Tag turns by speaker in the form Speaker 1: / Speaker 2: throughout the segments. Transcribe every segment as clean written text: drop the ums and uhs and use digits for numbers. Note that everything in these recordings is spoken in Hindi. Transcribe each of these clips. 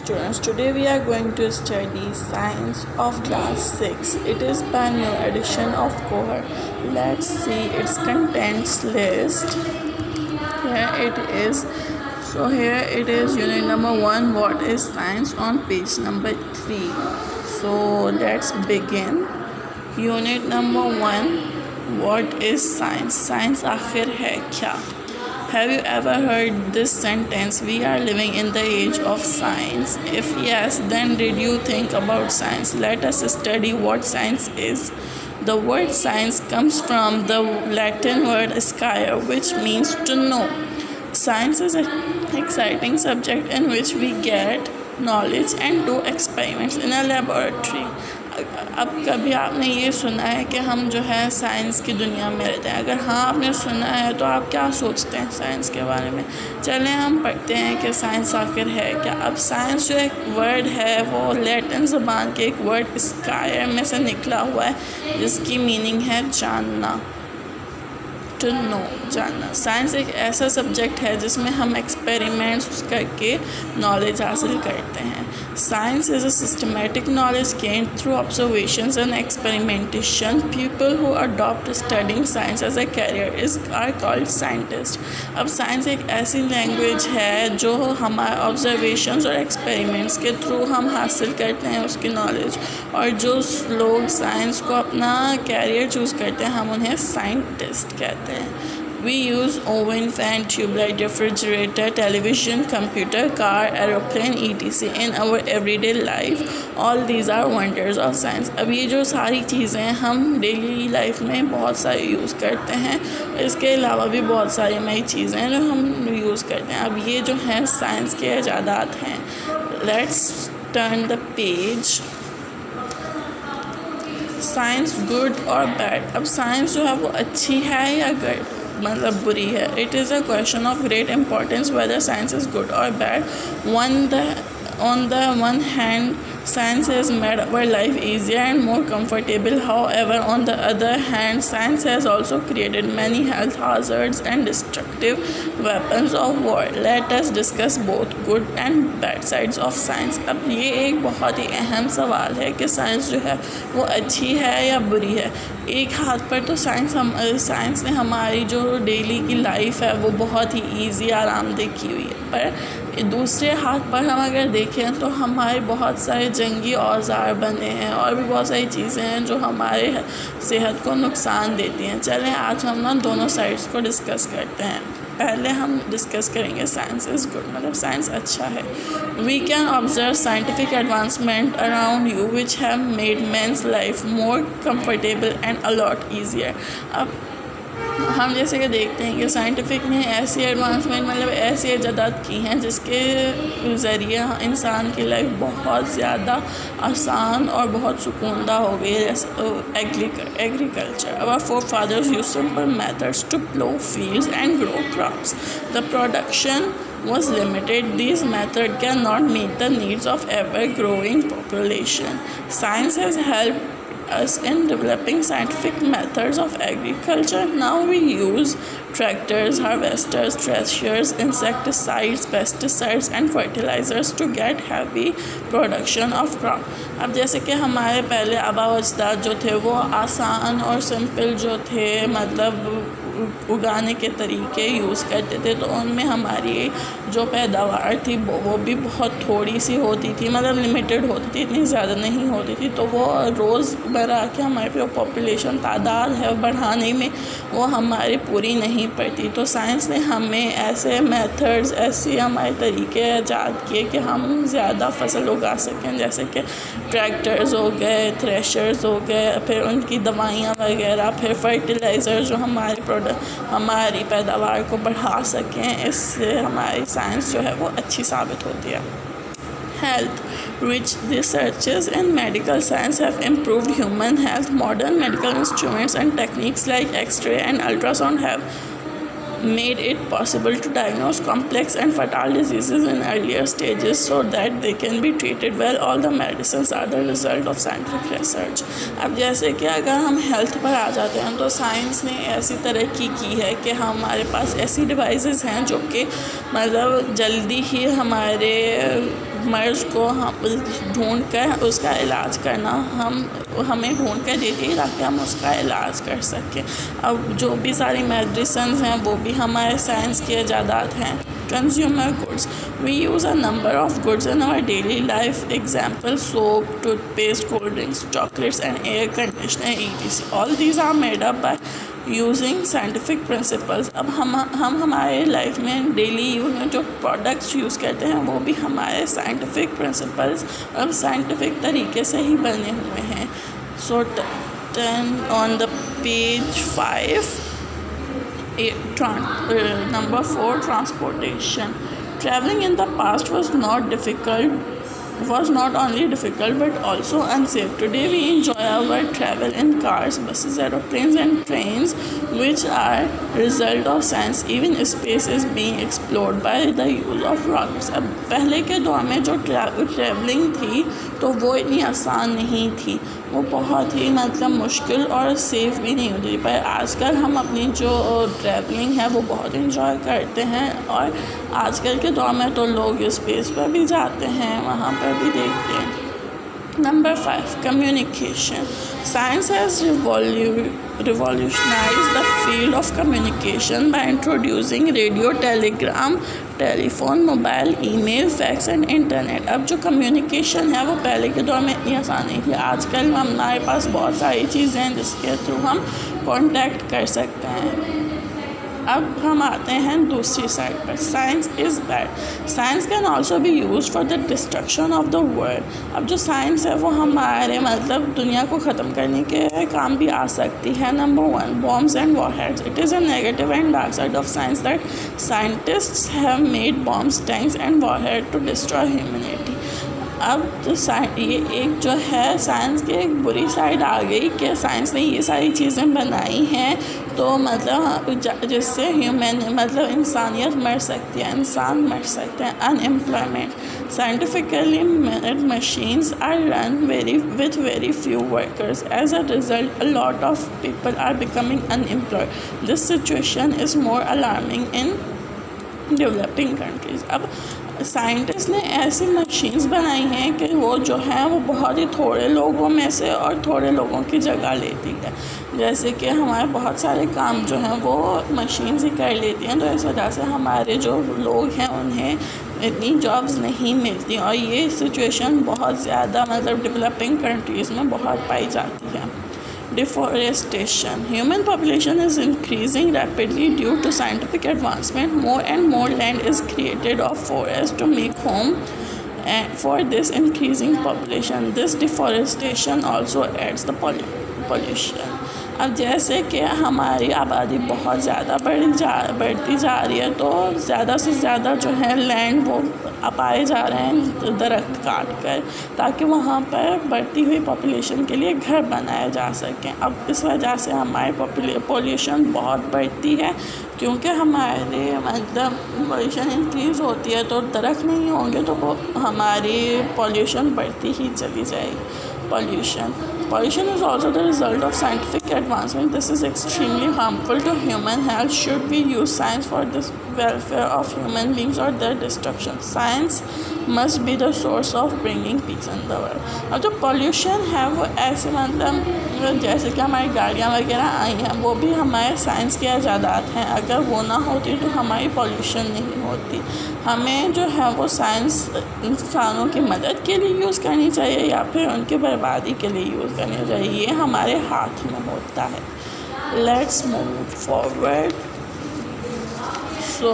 Speaker 1: students, today we are going to study science of class 6. It is by new edition of cohort. Let's see its contents list. Here it is. So here it is unit number 1, what is science, on page number 3. So let's begin. Unit number 1, what is science? Science आखिर है क्या? Have you ever heard this sentence, we are living in the age of science? If yes, then did you think about science? Let us study what science is. The word science comes from the Latin word scire, which means to know. Science is an exciting subject in which we get knowledge and do experiments in a laboratory. अब कभी आपने ये सुना है कि हम जो है साइंस की दुनिया में रहते हैं? अगर हाँ आपने सुना है तो आप क्या सोचते हैं साइंस के बारे में? चलें हम पढ़ते हैं कि साइंस आखिर है क्या। अब साइंस जो एक वर्ड है वो लैटिन ज़बान के एक वर्ड स्कायर में से निकला हुआ है, जिसकी मीनिंग है जानना, टू नो, जानना। साइंस एक ऐसा सब्जेक्ट है जिसमें हम एक्सपेरिमेंट्स करके नॉलेज हासिल करते हैं। Science is a systematic knowledge gained through observations and experimentation. People who adopt studying science as a career are called scientist. अब साइंस एक ऐसी लैंग्वेज है जो हमारे ऑब्जर्वेशंस और एक्सपेरिमेंट्स के थ्रू हम हासिल करते हैं उसकी नॉलेज, और जो लोग साइंस को अपना कैरियर चूज़ करते हैं हम उन्हें साइंटिस्ट कहते हैं। We use oven, fan, tubelight, refrigerator, television, computer, car, aeroplane, etc. in our everyday life. All these are wonders of science. अब ये जो सारी चीज़ें हम डेली लाइफ में बहुत सारी यूज़ करते हैं, इसके अलावा भी बहुत सारी नई चीज़ें हैं जो हम यूज़ करते हैं। अब ये जो हैं साइंस के इजादात हैं। Let's turn the page. Science good और बैड। अब साइंस जो है वो अच्छी है या गुड, मतलब बुरी है? It is a question of great importance whether science is good और bad. On the one hand, science has made our life easier and more comfortable. However, on the other hand, science has also created many health hazards and destructive weapons of war. Let us discuss both good and bad sides of science. अब ये एक बहुत ही अहम सवाल है कि साइंस जो है वो अच्छी है या बुरी है। एक हाथ पर तो साइंस ने हमारी जो डेली की लाइफ है वो बहुत ही ईजी आरामदेह की हुई है, पर दूसरे हाथ पर हम अगर देखें तो हमारे बहुत सारे जंगी औजार बने हैं और भी बहुत सारी चीज़ें हैं जो हमारे सेहत को नुकसान देती हैं। चलें आज हम ना दोनों साइड्स को डिस्कस करते हैं। पहले हम डिस्कस करेंगे साइंस इज़ गुड, मतलब साइंस अच्छा है। We can observe scientific advancement around you which have made man's life more comfortable and a lot easier. अब हम जैसे कि देखते हैं कि साइंटिफिक ने ऐसी एडवांसमेंट, मतलब ऐसी इजादात की हैं जिसके ज़रिए इंसान की लाइफ बहुत ज़्यादा आसान और बहुत सुकूनदा हो गई है। जैसे agriculture, our forefathers used simple methods to plough fields and grow crops. The production was limited. These methods cannot meet the needs of ever-growing population. Science has helped us in developing scientific methods of agriculture. Now we use tractors, harvesters, threshers, insecticides, pesticides and fertilizers to get heavy production of crop. अब जैसे कि हमारे पहले आबा अजदाद जो थे वो आसान और सिंपल जो थे, मतलब उगाने के तरीके यूज़ करते थे, तो उनमें हमारी जो पैदावार थी वो भी बहुत थोड़ी सी होती थी, मतलब लिमिटेड होती थी, इतनी ज़्यादा नहीं होती थी। तो वो रोज़मर्रा के हमारे जो पॉपुलेशन तादाद है बढ़ाने में वो हमारी पूरी नहीं पड़ती। तो साइंस ने हमें ऐसे मेथड्स, ऐसे हमारे तरीके ईजाद किए कि हम ज़्यादा फसल उगा सकें, जैसे कि ट्रैक्टर्स हो गए, थ्रेशर्स हो गए, फिर उनकी दवाइयाँ वगैरह, फिर फर्टिलाइज़र जो हमारी पैदावार को बढ़ा सकें। इससे हमारी साइंस जो है वो अच्छी साबित होती है। Health. Rich researches in medical science have improved human health. Modern medical instruments and techniques like X-ray and ultrasound have made it possible to diagnose complex and fatal diseases in earlier stages so that they can be treated well. All the medicines are the result of scientific research. अब जैसे कि अगर हम हेल्थ पर आ जाते हैं तो साइंस ने ऐसी तरक्की की है कि हमारे पास ऐसी डिवाइसेस हैं जो कि मतलब जल्दी ही हमारे मर्ज़ को हम ढूंढ कर उसका इलाज करना हमें ढूंढ कर देती है ताकि हम उसका इलाज कर सकें। अब जो भी सारी मेडिसिन हैं वो भी हमारे साइंस के ईजादात हैं। Consumer goods. We use a number of goods in our daily life. Example: soap, toothpaste, cold drinks, chocolates, and air conditioner, etc. All these are made up by using scientific principles. अब हम हमारे लाइफ में डेली यूज में जो प्रोडक्ट्स यूज़ करते हैं वो भी हमारे साइंटिफिक प्रिंसिपल्स और साइंटिफिक तरीके से ही बने हुए हैं। सो on the page 5, number 4, transportation. Traveling in the past was not only difficult but also unsafe. Today we enjoy our travel in cars, buses, aeroplanes and trains, which are result of science. Even space is being explored by the use of rockets. अब पहले के दौर में जो ट्रैवलिंग थी तो वो इतनी आसान नहीं थी, वो बहुत ही मतलब मुश्किल और सेफ़ भी नहीं होती, पर आजकल हम अपनी जो ट्रैवलिंग है वो बहुत इंजॉय करते हैं। और आजकल के दौर में तो लोग स्पेस पर भी जाते हैं, वहाँ पर भी देखते हैं। Number 5, communication. Science has revolutionized the field of communication by introducing radio, telegram, telephone, mobile, email, fax and internet. अब जो कम्युनिकेशन है वो पहले के दौर में इतनी आसान नहीं थी। आजकल हमारे पास बहुत सारी चीज़ें हैं जिसके थ्रू हम कांटेक्ट कर सकते हैं। अब हम आते हैं दूसरी साइड पर। Science is bad. Science can also be use for the destruction of the world. अब जो साइंस है वो हमारे मतलब दुनिया को ख़त्म करने के काम भी आ सकती है। Number 1, bombs and warheads. It is a negative and dark side of science that scientists have made bombs, tanks and warhead to destroy humanity. अब तो ये एक जो है साइंस की एक बुरी साइड आ गई कि साइंस ने ये सारी चीज़ें बनाई हैं तो मतलब जिससे ह्यूमन मतलब इंसानियत मर सकती है, इंसान मर सकते हैं। Unemployment. Scientifically made machines are run with very few workers. As a result, a lot of people are becoming unemployed. This situation is more alarming in developing countries. अब साइंटिस्ट ने ऐसी मशीन्स बनाई हैं कि वो जो है वो बहुत ही थोड़े लोगों में से और थोड़े लोगों की जगह लेती है। जैसे कि हमारे बहुत सारे काम जो हैं वो मशीन्स ही कर लेती हैं, तो इस वजह से हमारे जो लोग हैं उन्हें इतनी जॉब्स नहीं मिलती और ये सिचुएशन बहुत ज़्यादा मतलब डेवलपिंग कंट्रीज़ में बहुत पाई जाती है। Deforestation. Human population is increasing rapidly due to scientific advancement. More and more land is created of forests to make home for this increasing population. This deforestation also adds the pollution. अब जैसे कि हमारी आबादी बहुत ज़्यादा बढ़ती जा रही है तो ज़्यादा से ज़्यादा जो है लैंड वो अपाए जा रहे हैं दरख्त काट कर, ताकि वहाँ पर बढ़ती हुई पॉपुलेशन के लिए घर बनाए जा सकें। अब इस वजह से हमारी पॉल्यूशन बहुत बढ़ती है, क्योंकि हमारे मतलब पॉल्यूशन इंक्रीज़ होती है तो दरख्त नहीं होंगे तो वो हमारी पॉल्यूशन बढ़ती ही चली जाएगी। Pollution is also the result of scientific advancement. This is extremely harmful to human health. Should we use science for the welfare of human beings or their destruction? Science must be the source of bringing peace in the world. और जो पॉल्यूशन है वो ऐसे मतलब जैसे कि हमारी गाड़ियाँ वगैरह आई हैं वो भी हमारे साइंस के ईजादात हैं। अगर वो ना होती तो हमारी पॉल्यूशन नहीं होती। हमें जो है वो साइंस इंसानों की मदद के लिए यूज़ करनी चाहिए या फिर उनकी बर्बादी के लिए यूज़ करनी चाहिए, ये हमारे हाथ में होता है। Let's move forward. So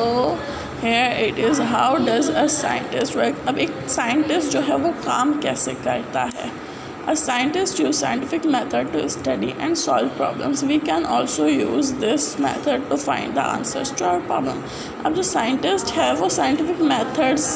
Speaker 1: here it is, how does a scientist work? अब एक साइंटिस्ट जो है वो काम कैसे करता है? A scientist use scientific method to study and solve problems. We can also use this method to find the answers to our problem. अब जो साइंटिस्ट है वो साइंटिफिक मेथड्स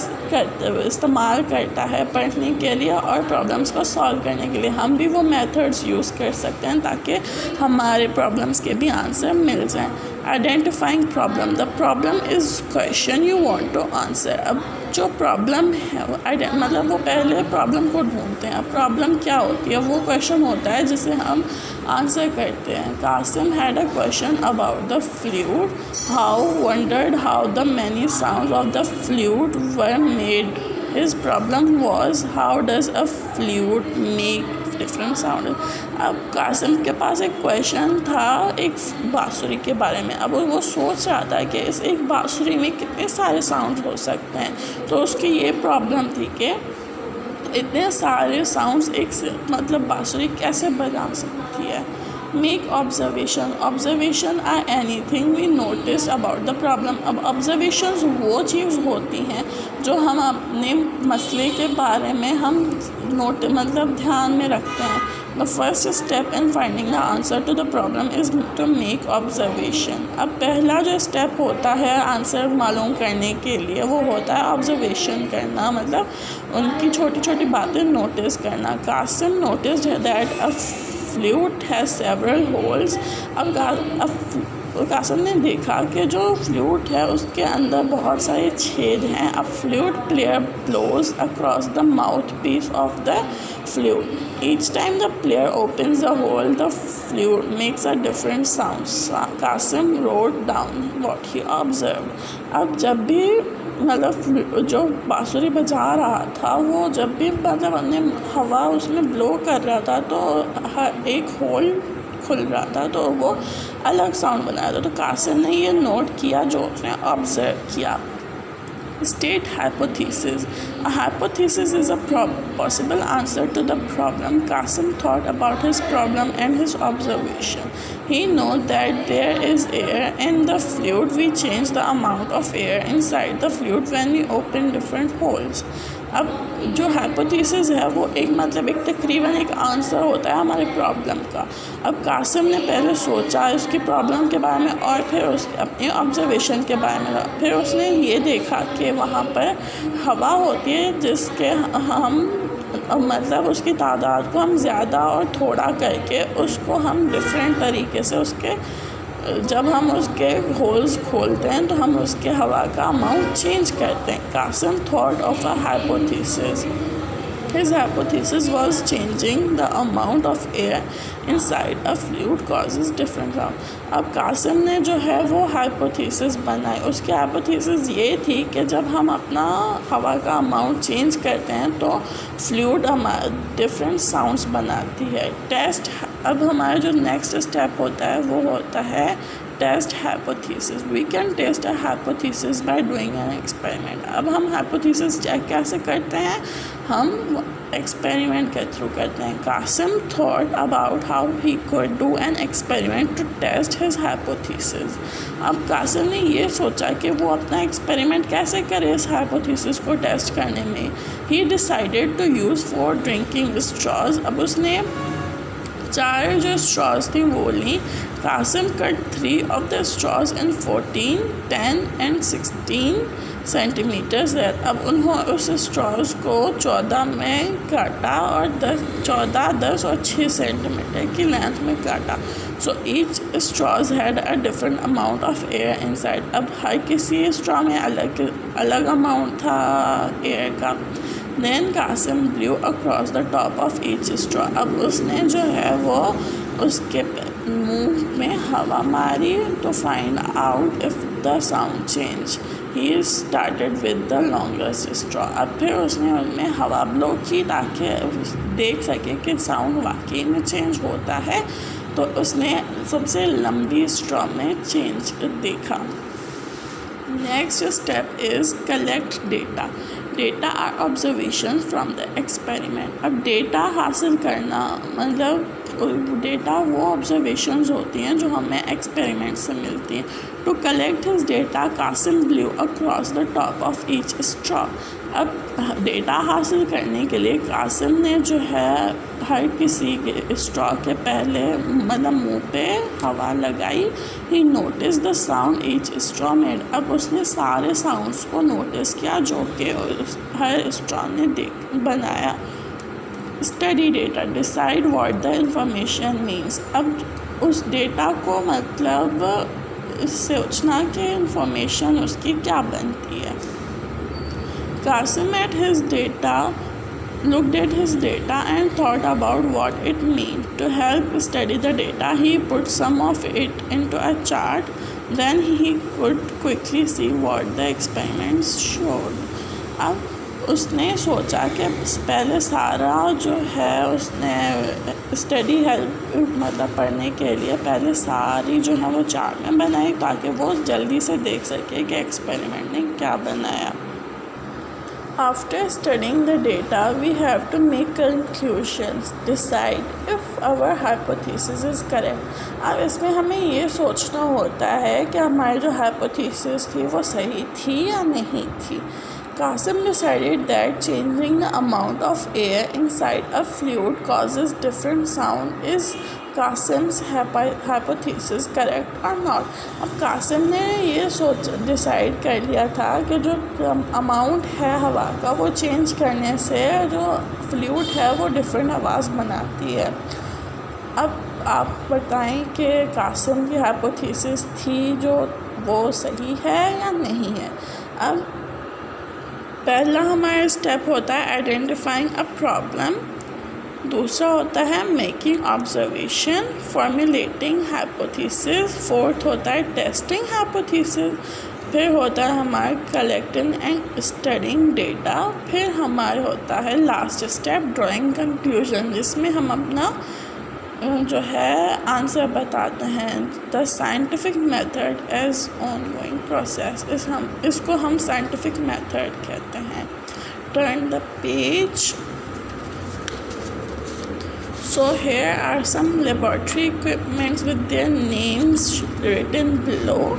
Speaker 1: इस्तेमाल करता है पढ़ने के लिए और प्रॉब्लम्स को सॉल्व करने के लिए। हम भी वो मेथड्स यूज़ कर सकते हैं ताकि हमारे प्रॉब्लम्स के भी आंसर मिल जाएं। Identifying problem. The problem is question you want to answer. अब जो प्रॉब्लम है वो मतलब वो पहले प्रॉब्लम को ढूंढते हैं। अब प्रॉब्लम क्या होती है? वो क्वेश्चन होता है जिसे हम आंसर करते हैं। Qasim had a question about the flute, how wondered how the many sounds of the flute were made His problem was how does a flute make different sound. अब कासिम के पास एक क्वेश्चन था एक बांसुरी के बारे में. अब वो सोच रहा था कि इस एक बांसुरी में कितने सारे साउंड हो सकते हैं. तो उसकी ये प्रॉब्लम थी कि इतने सारे साउंड्स एक से मतलब बांसुरी कैसे बजा सकती है. Make observation are anything we notice about the problem. अब ऑब्जर्वेशंस वो चीज़ होती हैं जो हम अपने मसले के बारे में हम मतलब ध्यान में रखते हैं. The first step in finding the answer to the problem is to make observation. अब पहला जो स्टेप होता है आंसर मालूम करने के लिए वो होता है ऑब्जर्वेशन करना, मतलब उनकी छोटी छोटी बातें नोटिस करना. Qasim noticed that a flute has several holes. अब कासिम ने देखा कि जो फ्लूट है उसके अंदर बहुत सारे छेद हैं. A flute player blows across the mouthpiece of the flute. Each time the player opens the hole the flute makes a different sound. Qasim wrote down what he observed. अब जब भी मतलब जो बांसुरी बजा रहा था वो जब भी मतलब हमने हवा उसमें ब्लो कर रहा था तो हर एक होल खुल रहा था तो वो अलग साउंड बनाया था. तो कासिम ने ये नोट किया जो उसने ऑब्जर्व किया. State hypothesis. A hypothesis is a possible answer to the problem. Qasim thought about his problem and his observation. He knows that there is air in the flute. We change the amount of air inside the flute when we open different holes. अब जो हाइपोथेसिस है वो एक मतलब एक तकरीबन एक आंसर होता है हमारे प्रॉब्लम का. अब कासिम ने पहले सोचा उसकी प्रॉब्लम के बारे में और फिर उसके अपने ऑब्जर्वेशन के बारे में. फिर उसने ये देखा कि वहाँ पर हवा होती है जिसके हम मतलब उसकी तादाद को हम ज़्यादा और थोड़ा करके उसको हम डिफरेंट तरीके से उसके जब हम उसके होल्स खोलते हैं तो हम उसके हवा का अमाउंट चेंज करते हैं. Qasim thought of a hypothesis. His hypothesis was changing the amount of air inside a flute causes different sound. अब कासिम ने जो है वो हाइपोथेसिस बनाई. उसकी हाइपोथेसिस ये थी कि जब हम अपना हवा का अमाउंट चेंज करते हैं तो फ्लूट हमारा डिफरेंट साउंड्स बनाती है. टेस्ट. अब हमारा जो नेक्स्ट स्टेप होता है वो होता है test hypothesis. We can test a hypothesis by doing an experiment. अब हम हाइपोथेसिस चेक कैसे करते हैं, हम एक्सपेरिमेंट के थ्रू करते हैं. Qasim thought about how he could do an experiment to test his hypothesis. अब कासिम ने ये सोचा कि वो अपना एक्सपेरिमेंट कैसे करे इस हाइपोथेसिस को टेस्ट करने में. He decided to use 4 drinking straws. अब उसने 4 जो स्ट्रॉज थी वो ली. Qasim cut 3 of the straws in 14, 10 and 16 centimetres. अब उन्होंने उस स्ट्रॉज को 14 में काटा और 14, 10 और 6 सेंटीमीटर की लेंथ में काटा. So each straws had a different amount of air inside. अब हर किसी स्ट्रॉ में अलग अमाउंट था एयर का. Then Qasim blew across the top of each straw. अब उसने जो है वो उसके मुंह में हवा मारी to find out if the sound changed. He started with the longest straw. अब फिर उसने उनमें हवा ब्लो की ताकि देख सके कि साउंड वाकई में चेंज होता है. तो उसने सबसे लंबी स्ट्रॉ में चेंज देखा. Next step is collect data. Data are observation from the experiment. अब डेटा हासिल करना मतलब डेटा वो ऑब्जर्वेशंस होती हैं जो हमें एक्सपेरिमेंट से मिलती हैं. To collect his data Qasim blew across the top of each straw. अब डेटा हासिल करने के लिए कासिम ने जो है हर किसी के स्ट्रॉ के पहले मतलब मुंह पे हवा लगाई. He notice the sound each straw made. अब उसने सारे साउंड्स को नोटिस किया जो कि हर स्ट्रॉ ने बनाया. Study data. Decide what the information means. अब उस डेटा को मतलब सोचना कि इंफॉर्मेशन उसकी क्या बनती है. Qasim looked at his data and thought about what it meant. To help study the data, he put some of it into a chart. Then he could quickly see what the experiments showed. अब उसने सोचा कि पहले सारा जो है उसने स्टडी हेल्प मतलब पढ़ने के लिए पहले सारी जो है वो चार्ट में बनाई ताकि वो जल्दी से देख सके कि एक्सपेरिमेंट ने क्या बनाया. After studying the data, we have to make conclusions, decide if our hypothesis is correct. अब इसमें हमें ये सोचना होता है कि हमारी जो hypothesis थी वो सही थी या नहीं थी. Qasim decided that changing the amount of air inside a fluid causes different sound. Is Qasim's hypothesis correct or not? अब कासिम ने ये डिसाइड कर लिया था कि जो अमाउंट है हवा का वो चेंज करने से जो फ्लूइड है वो डिफरेंट आवाज़ बनाती है. अब आप बताएं कि कासिम की हाइपोथेसिस थी जो वो सही है या नहीं है. अब पहला हमारा स्टेप होता है आइडेंटिफाइंग अ प्रॉब्लम. दूसरा होता है making observation, formulating hypothesis. Fourth होता है टेस्टिंग हाइपोथेसिस. फिर होता है हमारा कलेक्टिंग एंड स्टडिंग डेटा. फिर हमारा होता है लास्ट स्टेप ड्राइंग कंक्लूजन, जिसमें हम अपना जो है आंसर बताते हैं. The scientific method as ongoing process. इसको हम साइंटिफिक मेथड कहते हैं. Turn the page. So here are some laboratory equipments with their names written below.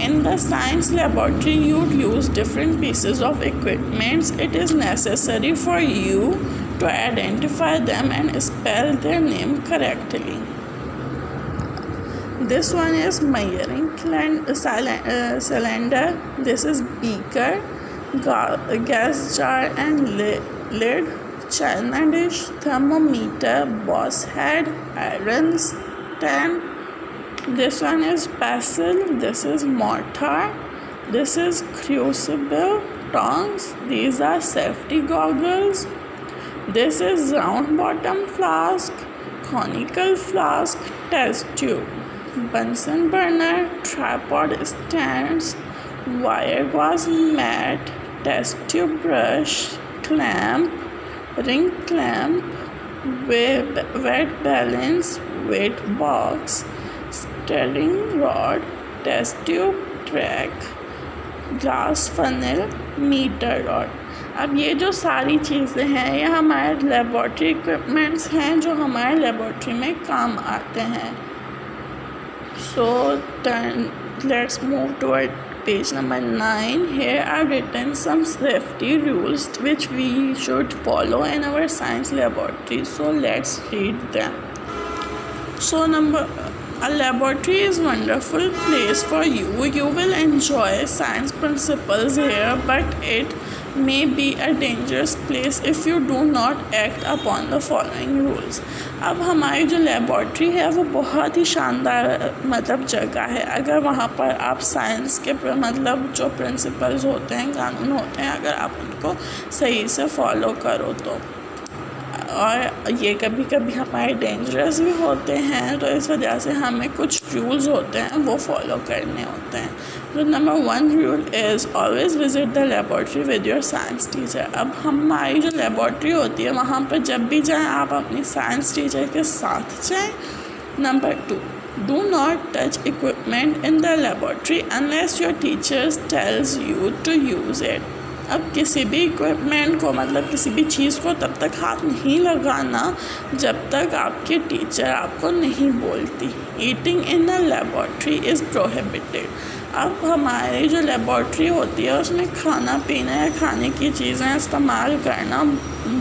Speaker 1: In the science laboratory, you'd use different pieces of equipment. It is necessary for you to identify them and spell their name correctly. This one is measuring cylinder. This is beaker, gas jar and lid. China dish, thermometer, boss head, iron stand. This one is pestle. This is mortar. This is crucible, tongs. These are safety goggles. This is round bottom flask, conical flask, test tube, Bunsen burner, tripod stands, wire gauze mat, test tube brush, clamp, ring clamp, weight balance, weight box, steering rod, test tube, track, glass funnel, meter rod. अब ये जो सारी चीज़ें हैं ये हमारे लेबॉर्ट्री इक्विपमेंट्स हैं जो हमारे लेबॉर्ट्री में काम आते हैं. So let's move toward page number 9. Here are written some safety rules which we should follow in our science laboratory. So let's read them. So a laboratory is a wonderful place for you. You will enjoy science principles here, but it may be a dangerous place if you do not act upon the following rules. अब हमारी जो लेबॉर्ट्री है वो बहुत ही शानदार मतलब जगह है. अगर वहाँ पर आप साइंस के मतलब जो प्रिंसिपल्स होते हैं, कानून होते हैं, अगर आप उनको सही से फॉलो करो तो. और ये कभी कभी हमारे डेंजरस भी होते हैं, तो इस वजह से हमें कुछ रूल्स होते हैं वो फॉलो करने होते हैं. तो number 1 rule is always visit the laboratory with your science teacher. अब हमारी जो लेबॉर्ट्री होती है वहाँ पर जब भी जाएं आप अपनी साइंस टीचर के साथ जाएं. Number 2, do not touch equipment in the laboratory unless your teachers tells you to use it. अब किसी भी इक्विपमेंट को मतलब किसी भी चीज़ को तब तक हाथ नहीं लगाना जब तक आपके टीचर आपको नहीं बोलती. Eating in the laboratory is prohibited. अब हमारी जो लेबॉर्ट्री होती है उसमें खाना पीना या खाने की चीज़ें इस्तेमाल करना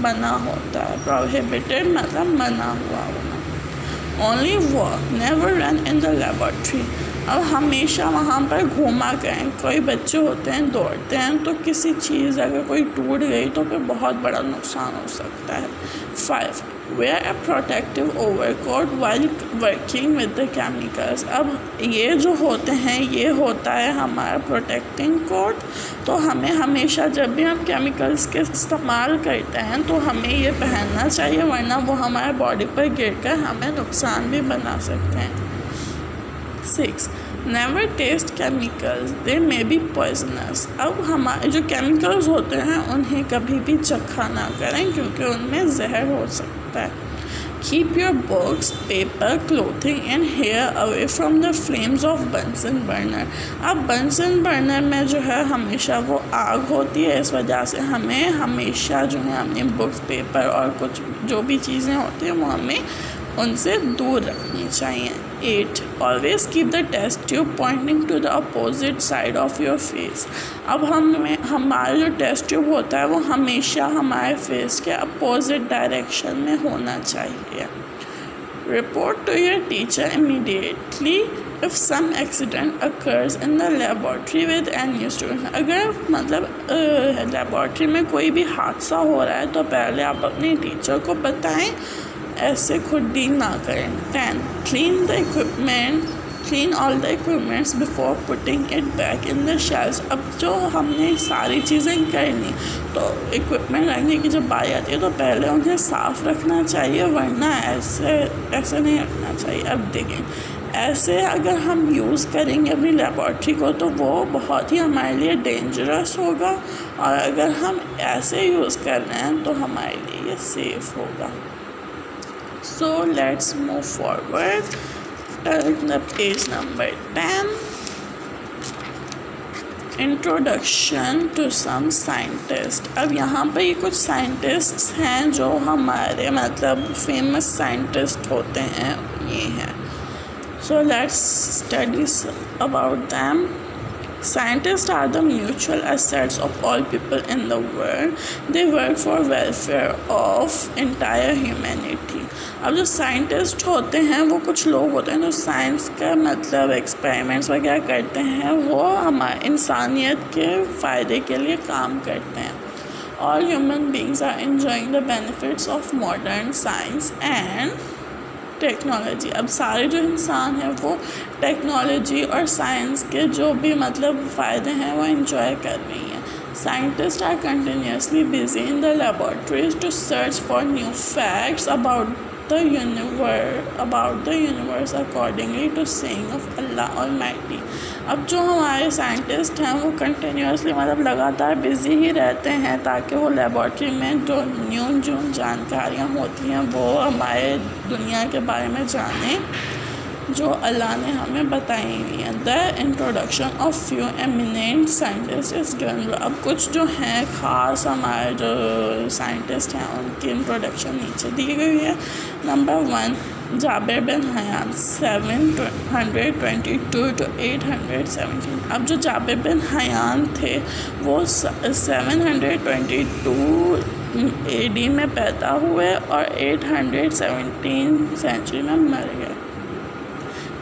Speaker 1: मना होता है. प्रोहिबिटेड मतलब मना हुआ होना. Only walk, never run in the laboratory. अब हमेशा वहाँ पर घूमा करें. कोई बच्चे होते हैं दौड़ते हैं तो किसी चीज़ अगर कोई टूट गई तो फिर बहुत बड़ा नुकसान हो सकता है. 5, wear a protective overcoat while working with the chemicals. अब ये जो होते हैं ये होता है हमारा प्रोटेक्टिंग कोट. तो हमें हमेशा जब भी हम केमिकल्स के इस्तेमाल करते हैं तो हमें ये पहनना चाहिए, वरना वो हमारे बॉडी पर गिर कर हमें नुकसान भी बना सकते हैं. 6, never test chemicals, they may be poisonous. अब हमारे जो केमिकल्स होते हैं उन्हें कभी भी चखा ना करें क्योंकि उनमें जहर हो सकता है। Keep your books, paper, clothing and hair away from the flames of Bunsen burner. अब बंसन बर्नर में जो है हमेशा वो आग होती है, इस वजह से हमें हमेशा जो है अपने बुक्स, पेपर और कुछ जो भी चीज़ें होती हैं वो हमें उनसे दूर रखनी चाहिए। 8. Always keep the test tube pointing to the opposite side of your face. अब हमारा जो टेस्ट ट्यूब होता है वो हमेशा हमारे फेस के अपोजिट डायरेक्शन में होना चाहिए। Report to your teacher immediately if some accident occurs in the laboratory with any student. अगर मतलब लेबॉर्ट्री में कोई भी हादसा हो रहा है तो पहले आप अपने टीचर को बताएं, ऐसे खुद डील ना करें। 10. Clean all the equipments before putting it back in the shelves. अब जो हमने सारी चीज़ें करनी तो इक्विपमेंट रखने की जब बारी आती है तो पहले उन्हें साफ़ रखना चाहिए, वरना ऐसे नहीं रखना चाहिए। अब देखें, ऐसे अगर हम यूज़ करेंगे अपनी लेबॉर्ट्री को तो वो बहुत ही हमारे लिए डेंजरस होगा, और अगर हम ऐसे यूज़ कर रहे हैं तो हमारे लिए ये सेफ़ होगा। So let's move forward. Turn the page number 10. Introduction to some scientists. अब यहाँ पे ये कुछ साइंटिस्ट्स हैं जो हमारे मतलब फेमस साइंटिस्ट होते हैं, ये हैं। So let's study about them. Scientists are the mutual assets of all people in the world. They work for welfare of entire humanity. अब जो साइंटिस्ट होते हैं वो कुछ लोग होते हैं जो साइंस का मतलब एक्सपेरिमेंट्स वगैरह करते हैं, वो हमारे इंसानियत के फ़ायदे के लिए काम करते हैं। All human beings are enjoying the benefits of modern science and technology. अब सारे जो इंसान हैं वो टेक्नोलॉजी और साइंस के जो भी मतलब फ़ायदे हैं वो एंजॉय कर रही हैं। Scientist are continuously busy in the laboratories to search for new facts about the universe accordingly to saying of Allah almighty. अब जो हमारे साइंटिस्ट हैं वो कंटिन्यूसली मतलब लगातार बिज़ी ही रहते हैं ताकि वो लेबॉर्ट्री में जो न्यू जानकारियाँ होती हैं वो हमारे दुनिया के बारे में जानें जो अल्लाह ने हमें बताई हुई हैं। The introduction of few eminent scientist is given. अब कुछ जो हैं ख़ास हमारे जो साइंटिस्ट हैं उनकी इंट्रोडक्शन नीचे दी गई है। Number 1, Jabir bin Hayyan 722 to 817। अब जो जाबिर बिन हयान थे वो 722 AD में पैदा हुए और 817 सेंचुरी में मर गए।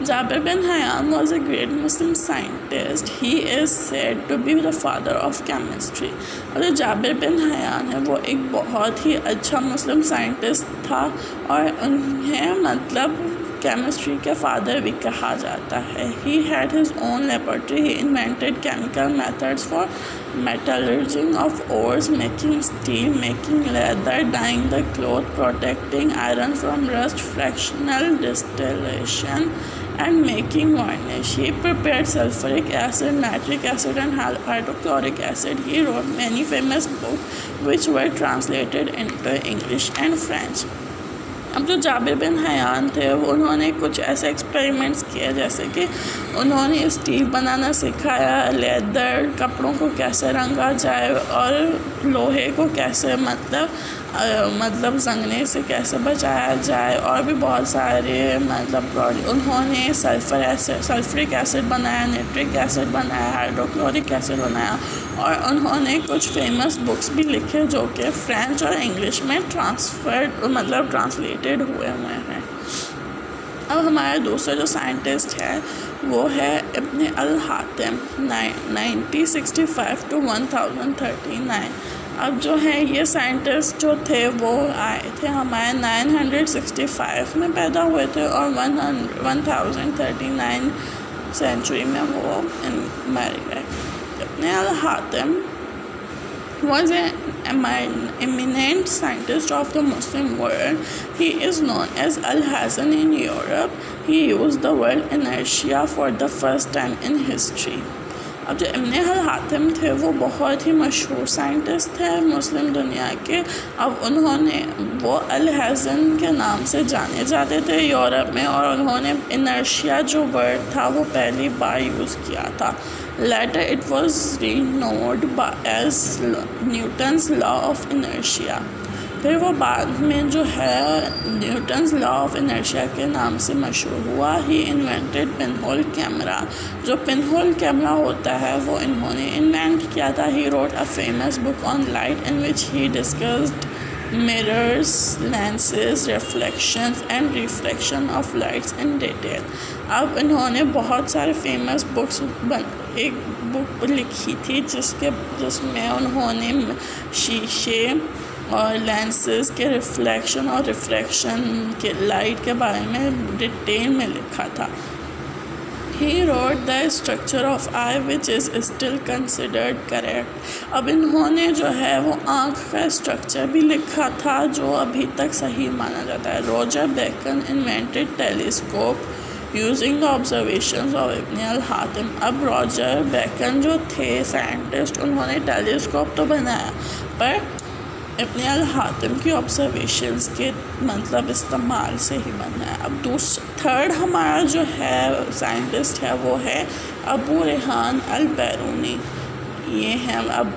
Speaker 1: Jabir bin Hayyan was a great Muslim scientist. He is said to be the father of chemistry. और जो जाबिर बिन हयान है वो एक बहुत ही अच्छा मुस्लिम साइंटिस्ट था और उन्हें मतलब केमिस्ट्री के फादर भी कहा जाता है। He had his own laboratory. He invented chemical methods for metallurgy of ores, making steel, making leather, dyeing the cloth, protecting iron from rust, fractional distillation, and making varnish. He prepared sulfuric acid, nitric acid, and hydrochloric acid. He wrote many famous books which were translated into English and French. अब जो जाबिर बिन हयान थे उन्होंने कुछ ऐसे एक्सपेरिमेंट्स किए जैसे कि उन्होंने स्टील बनाना सिखाया, लेदर कपड़ों को कैसे रंगा जाए और लोहे को कैसे मतलब जंगने से कैसे बचाया जाए, और भी बहुत सारे मतलब उन्होंने सल्फ्रिक एसिड बनाया, नाइट्रिक एसिड बनाया, हाइड्रोक्लोरिक एसिड बनाया, और उन्होंने कुछ फेमस बुक्स भी लिखे जो कि फ्रेंच और इंग्लिश में ट्रांसलेटेड हुए हैं। अब हमारा दूसरा जो साइंटिस्ट है वो है इब्न अल हातिम 9065 to 1039। अब जो है ये साइंटिस्ट जो थे वो आए थे हमारे 965 में पैदा हुए थे और 1039 सेंचुरी में वो मर गए। इब्न al Hatim was an eminent scientist of the Muslim world. He is known as Al-Hasan in Europe. He used the word inertia for the first time in history. अब जो इब्न अल हातिम थे वो बहुत ही मशहूर साइंटिस्ट थे मुस्लिम दुनिया के। अब उन्होंने वो अल हसन के नाम से जाने जाते थे यूरोप में, और उन्होंने इनर्शिया जो वर्ड था वो पहली बार यूज़ किया था। Later it was renowned as Newton's law of inertia. फिर वो बाद में जो है न्यूटन्स लॉ ऑफ इनर्शिया के नाम से मशहूर हुआ। ही इन्वेंटेड पिनहोल कैमरा। जो पिनहोल कैमरा होता है वो इन्होंने इन्वेंट किया था। He wrote a famous book on light in which he discussed mirrors, lenses, reflections and reflection of lights in detail। अब इन्होंने बहुत सारे फेमस एक बुक लिखी थी जिसमें उन्होंने शीशे और लेंसेज के रिफ्लेक्शन और रिफ्रैक्शन के लाइट के बारे में डिटेल में लिखा था। He wrote the structure of eye which is still considered correct। अब इन्होंने जो है वो आँख का स्ट्रक्चर भी लिखा था जो अभी तक सही माना जाता है। Roger Bacon invented telescope using the observations of Ibn al Haitham. अब रॉजर बेकन जो थे साइंटिस्ट, उन्होंने टेलीस्कोप तो बनाया पर इब्न अल हातिम की ऑब्जर्वेशंस के मतलब इस्तेमाल से ही बना है। अब थर्ड हमारा जो है साइंटिस्ट है वो है अबू रेहान अल बैरूनी। ये हैं अब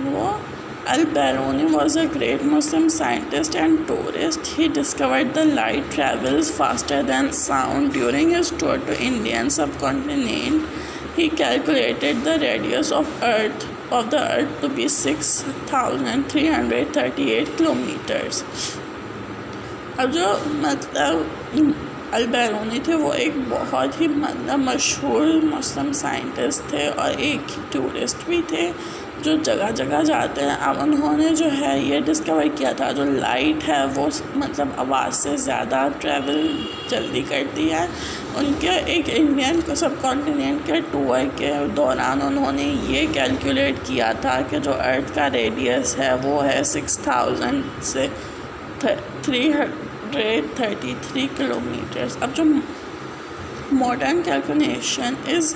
Speaker 1: वो al Biruni was a great Muslim scientist and tourist. He discovered the light travels faster than sound during his tour to Indian subcontinent. He calculated the radius of the earth to be 6,338 kilometres. अब जो मतलब अल बैरूनी थे वो एक बहुत ही मतलब मशहूर मुस्लिम साइंटिस्ट थे और एक टूरिस्ट भी थे जो जगह जगह जाते हैं। अब उन्होंने जो है ये डिस्कवर किया था जो लाइट है वो मतलब आवाज़ से ज़्यादा ट्रैवल जल्दी करती है। उनके एक इंडियन सब कॉन्टिनेंट के टूर के दौरान उन्होंने ये कैलकुलेट किया था कि जो अर्थ का रेडियस है वो है 6,000 से 333 किलोमीटर्स। अब जो modern calculation is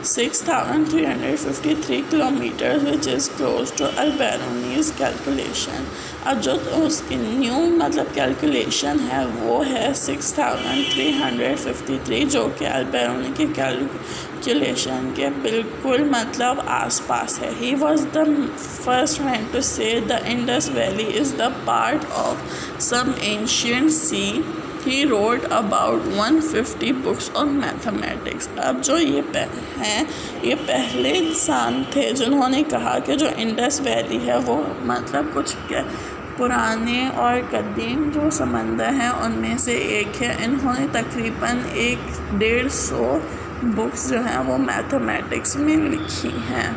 Speaker 1: 6,353 kilometers which is close to Al-Biruni's calculation। अब जो उसकी न्यू मतलब कैलकुलेशन है वो है 6,353 जो कि अल-बिरूनी की कैलकुलेशन के बिल्कुल मतलब आसपास है। He was the first man to say the Indus Valley is the part of some ancient sea। He wrote about 150 books on mathematics। अब जो ये हैं ये पहले इंसान थे जिन्होंने कहा कि जो इंडस वैली है वो मतलब कुछ पुराने और कदीम जो समंदर हैं उनमें से एक है। इन्होंने तकरीबन 150 बुक्स जो हैं वो मैथमेटिक्स में लिखी हैं।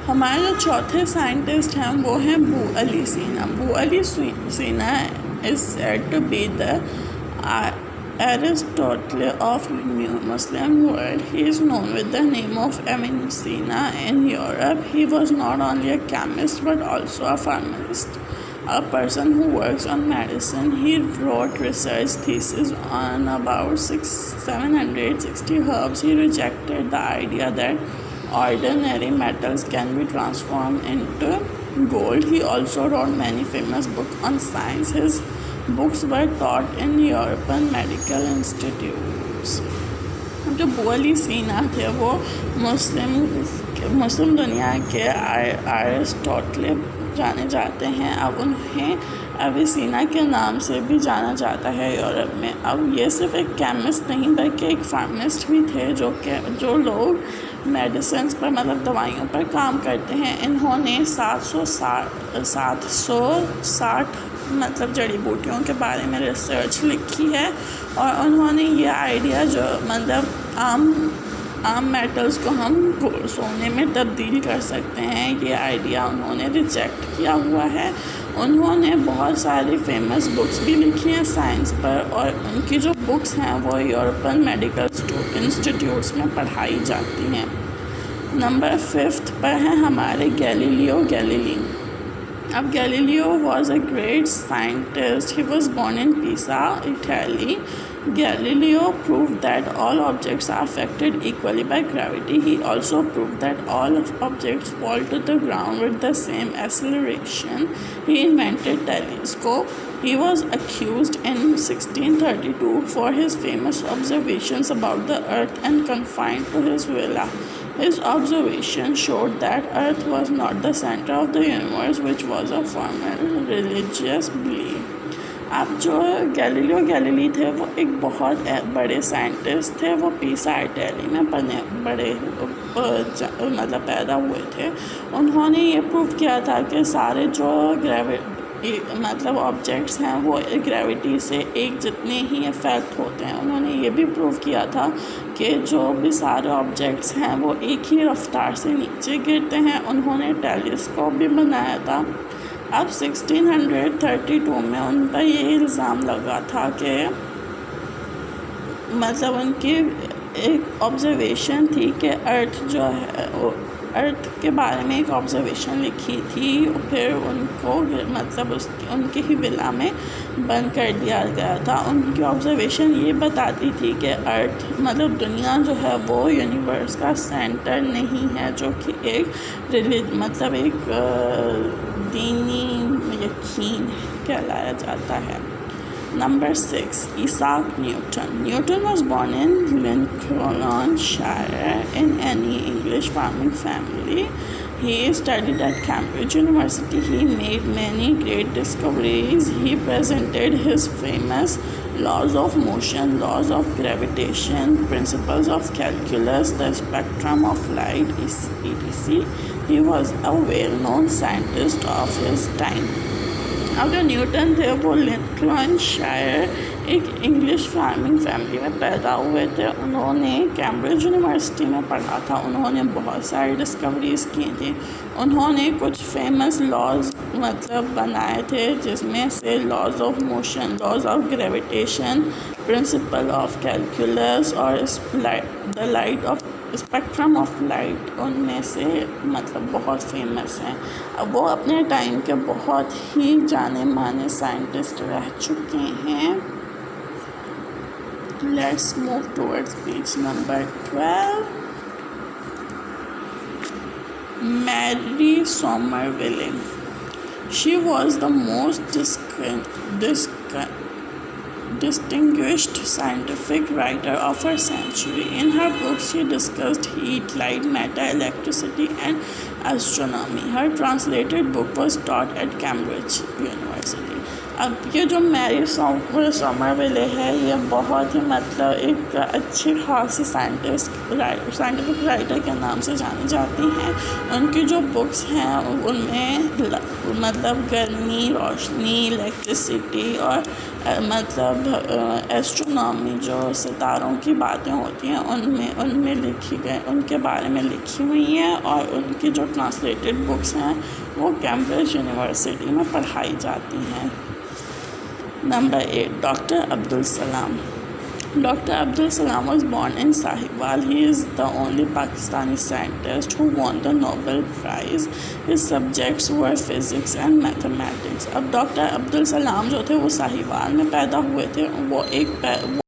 Speaker 1: हमारे जो चौथे साइंटिस्ट हैं वो हैं अबू अली सीना। अबू अली सीना is said to be the Aristotle of Muslim world। He is known with the name of Avicenna in Europe। He was not only a chemist but also a pharmacist, a person who works on medicine। He wrote research thesis on about 760 herbs। He rejected the idea that ordinary metals can be transformed into gold। He also wrote many famous books on science। His books were taught in European medical institutes। जो अबू अली सीना थे वो मुस्लिम दुनिया के अरिस्टोटल जाने जाते हैं। अब उन्हें अविसीना के नाम से भी जाना जाता है यूरोप में। अब ये सिर्फ एक केमिस्ट नहीं बल्कि एक फार्मासिस्ट भी थे जो लोग मेडिसिन पर मतलब दवाइयों पर काम करते हैं। इन्होंने 760 मतलब जड़ी बूटियों के बारे में रिसर्च लिखी है और उन्होंने ये आइडिया जो मतलब आम मेटल्स को हम सोने में तब्दील कर सकते हैं, ये आइडिया उन्होंने रिजेक्ट किया हुआ है। उन्होंने बहुत सारी फेमस बुक्स भी लिखी हैं साइंस पर और उनकी जो बुक्स हैं वो यूरोपियन मेडिकल इंस्टीट्यूट्स में पढ़ाई जाती हैं। नंबर 5 पर है हमारे गैलीलियो गैलीली। अब Galileo was a great scientist. He was born in Pisa, Italy. Galileo proved that all objects are affected equally by gravity. He also proved that all objects fall to the ground with the same acceleration. He invented telescope. He was accused in 1632 for his famous observations about the earth and confined to his villa. His observation showed that Earth was not the center of the universe, which was a formal religious belief. अब जो गैलीलियो गैलीली थे वो एक बहुत बड़े साइंटिस्ट थे। वो पीसा इटली में बड़े मतलब पैदा हुए थे। उन्होंने ये प्रूव किया था कि सारे जो मतलब ऑब्जेक्ट्स हैं वो ग्रेविटी से एक जितने ही इफ़ेक्ट होते हैं। उन्होंने ये भी प्रूव किया था कि जो भी सारे ऑब्जेक्ट्स हैं वो एक ही रफ्तार से नीचे गिरते हैं। उन्होंने टेलीस्कोप भी बनाया था। अब 1632 में उन पर ये इल्ज़ाम लगा था कि मतलब उनकी एक ऑब्ज़र्वेशन थी कि अर्थ जो है वो अर्थ के बारे में एक ऑब्ज़र्वेशन लिखी थी, फिर उनको मतलब उनके ही विला में बंद कर दिया गया था। उनकी ऑब्ज़र्वेशन ये बताती थी कि अर्थ मतलब दुनिया जो है वो यूनिवर्स का सेंटर नहीं है, जो कि एक मतलब एक दीनी यकीन कहलाया जाता है। Number 6, Isaac Newton. Newton was born in Lincolnshire in any English farming family. He studied at Cambridge University. He made many great discoveries. He presented his famous laws of motion, laws of gravitation, principles of calculus, the spectrum of light, etc. He was a well-known scientist of his time. अब जो न्यूटन थे वो लिंकनशायर एक इंग्लिश फार्मिंग फैमिली में पैदा हुए थे। उन्होंने कैम्ब्रिज यूनिवर्सिटी में पढ़ा था। उन्होंने बहुत सारी डिस्कवरीज़ की थी। उन्होंने कुछ फेमस लॉज मतलब बनाए थे, जिसमें से laws of motion, laws of gravitation, principle of calculus और the light of spectrum of light उनमें से मतलब बहुत फेमस हैं। अब वो अपने टाइम के बहुत ही जाने माने साइंटिस्ट रह चुके हैं। Let's move towards page number 12। Mary Somerville. She was the most distinguished scientific writer of her century. In her books, she discussed heat, light, matter, electricity, and astronomy. Her translated book was taught at Cambridge University. अब ये जो मैरी सोमरविले है ये बहुत ही मतलब एक अच्छी खासी साइंटिफिक राइटर के नाम से जानी जाती हैं। उनकी जो बुक्स हैं उनमें मतलब गर्मी, रोशनी, इलेक्ट्रिसिटी और मतलब एस्ट्रोनॉमी जो सितारों की बातें होती हैं उनमें लिखी गई उनके बारे में लिखी हुई हैं। और उनकी जो ट्रांसलेटेड बुक्स हैं वो कैम्ब्रिज यूनिवर्सिटी में पढ़ाई जाती हैं। Number 8, Dr. Abdul Salam. Dr. Abdul Salam was born in Sahiwal. He is the only Pakistani scientist who won the Nobel Prize. His subjects were physics and mathematics. अब Dr. Abdul Salam जो थे वो साहिवाल में पैदा हुए थे। वो